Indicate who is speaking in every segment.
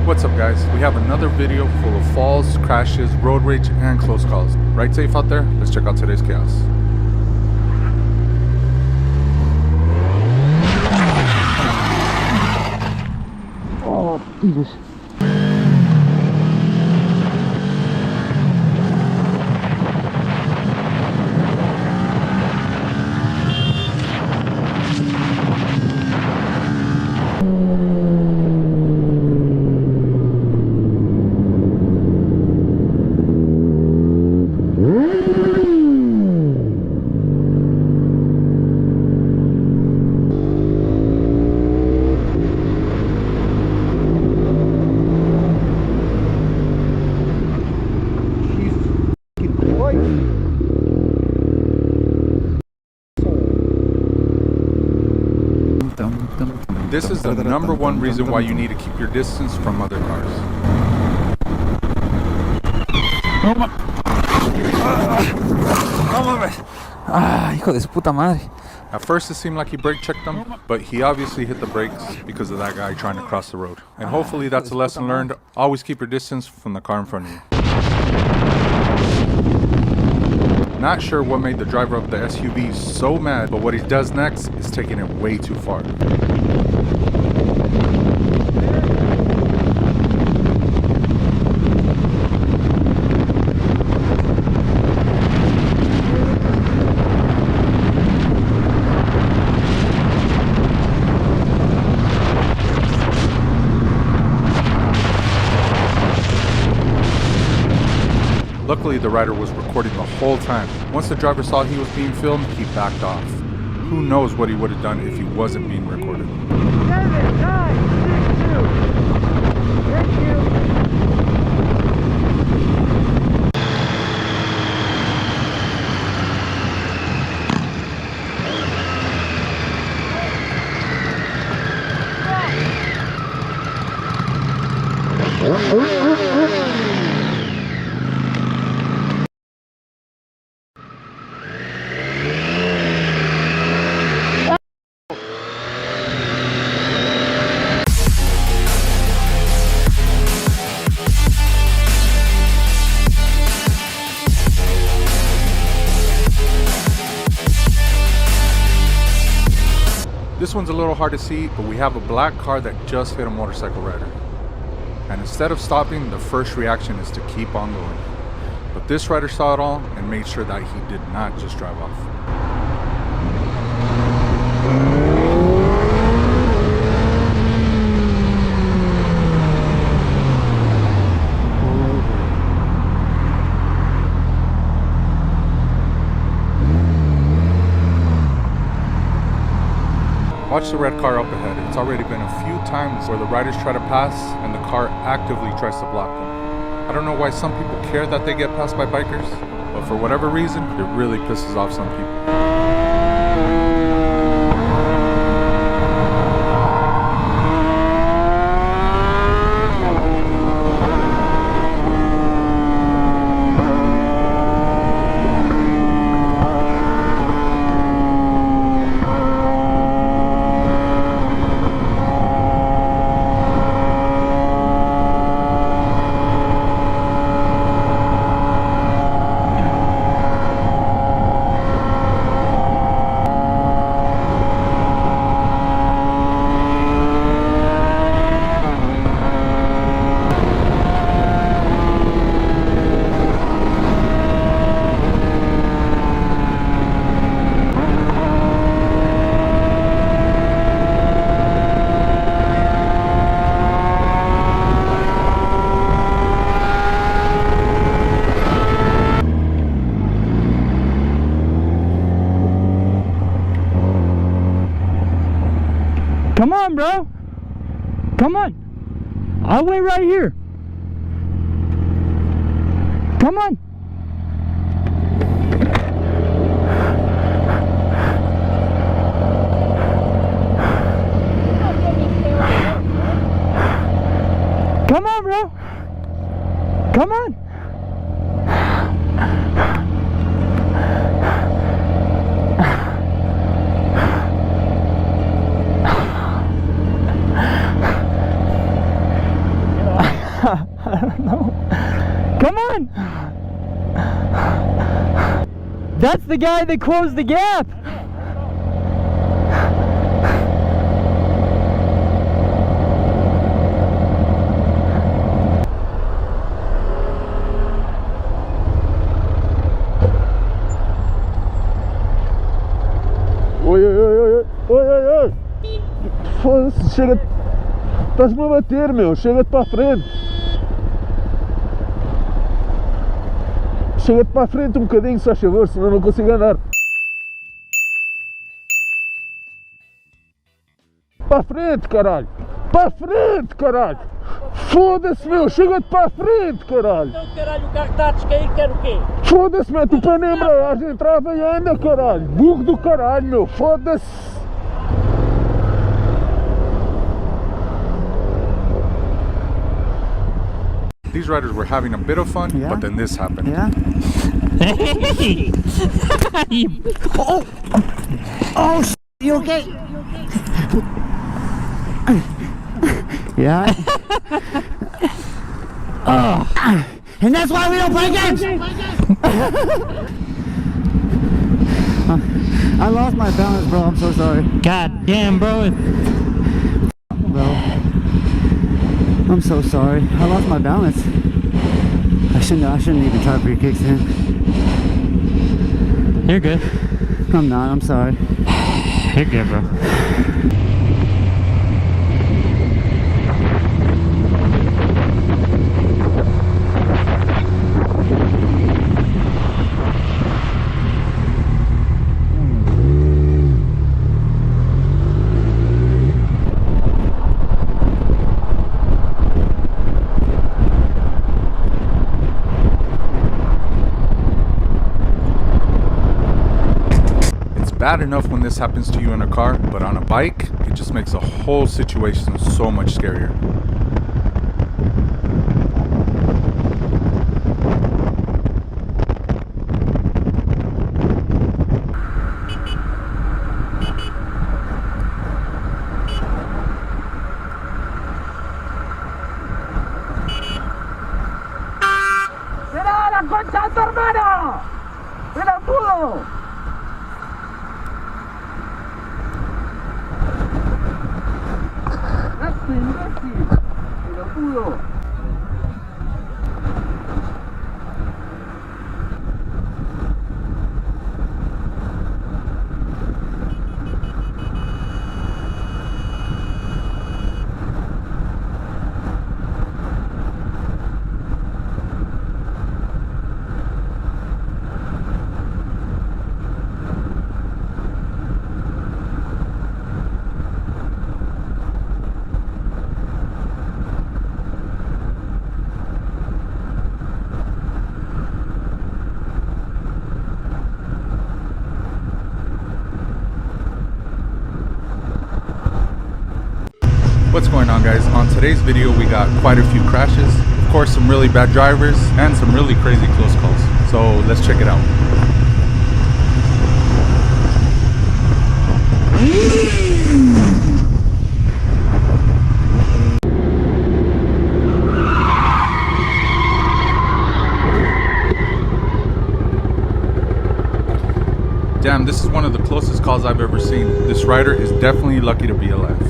Speaker 1: What's up guys, we have another video full of falls, crashes, road rage, and close calls. Ride safe out there, let's check out today's chaos.
Speaker 2: Oh, Jesus.
Speaker 1: This is the number one reason why you need to keep your distance from other cars.
Speaker 2: Hijo de su puta madre.
Speaker 1: At first it seemed like he brake checked them, but he obviously hit the brakes because of that guy trying to cross the road. And hopefully that's a lesson learned. Always keep your distance from the car in front of you. Not sure what made the driver of the SUV so mad, but what he does next is taking it way too far. Luckily, the rider was recording the whole time. Once the driver saw he was being filmed, he backed off. Who knows what he would have done if he wasn't being recorded.
Speaker 3: 7, 9, 6, 2. Thank you.
Speaker 1: This one's a little hard to see, but we have a black car that just hit a motorcycle rider. And instead of stopping, the first reaction is to keep on going. But this rider saw it all and made sure that he did not just drive off. Watch the red car up ahead. It's already been a few times where the riders try to pass and the car actively tries to block them. I don't know why some people care that they get passed by bikers, but for whatever reason, it really pisses off some people.
Speaker 2: Come on, bro. Come on. I'll wait right here. Come on. Come on, bro. Come on. I don't know. Come on! That's the guy that closed the gap!
Speaker 4: Oi, oi, oi, oi, oi, oi, oi. Foda-se, chega. Estás-me a bater, meu. Chega-te para a frente. Chega-te para a frente um bocadinho, se faz favor, senão não consigo andar. Para a frente, caralho. Para a frente, caralho. Foda-se, meu. Chega-te para a frente, caralho.
Speaker 3: Então, caralho, o carro está a descair, quer o quê?
Speaker 4: Foda-se, mete o pé na embreagem, trava e anda, caralho. Burro do caralho, meu. Foda-se.
Speaker 1: These riders were having a bit of fun,
Speaker 2: Yeah.
Speaker 1: but then this happened.
Speaker 2: Yeah. Hey! Oh! Oh, you okay? Yeah. Oh. And that's why we don't play games! I lost my balance, bro. I'm so sorry. God damn, bro. Bro. I'm so sorry. I lost my balance. I shouldn't even try for your kicks, man. You're good. I'm not. I'm sorry. You're good, bro.
Speaker 1: Bad enough when this happens to you in a car, but on a bike, it just makes the whole situation so much scarier.
Speaker 3: ¡Será la concha de tu hermano! ¡Pelotudo! ¡Imbécil! ¡Pelotudo!
Speaker 1: What's going on, guys? On today's video we got quite a few crashes, of course some really bad drivers, and some really crazy close calls. So let's check it out. Damn, this is one of the closest calls I've ever seen. This rider is definitely lucky to be alive.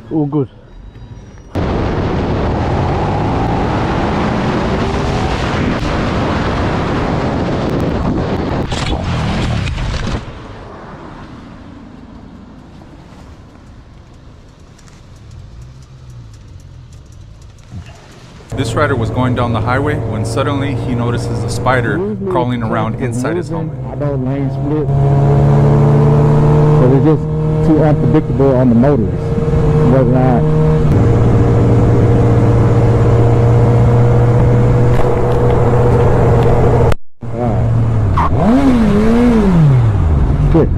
Speaker 4: Oh, good.
Speaker 1: This rider was going down the highway when suddenly he notices a spider crawling around inside his helmet.
Speaker 2: I know lane split, but it's just too unpredictable on the motorist. Was not. Good.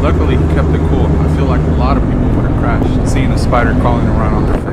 Speaker 1: Luckily, he kept it cool. I feel like a lot of people would have crashed, seeing a spider crawling around on their face.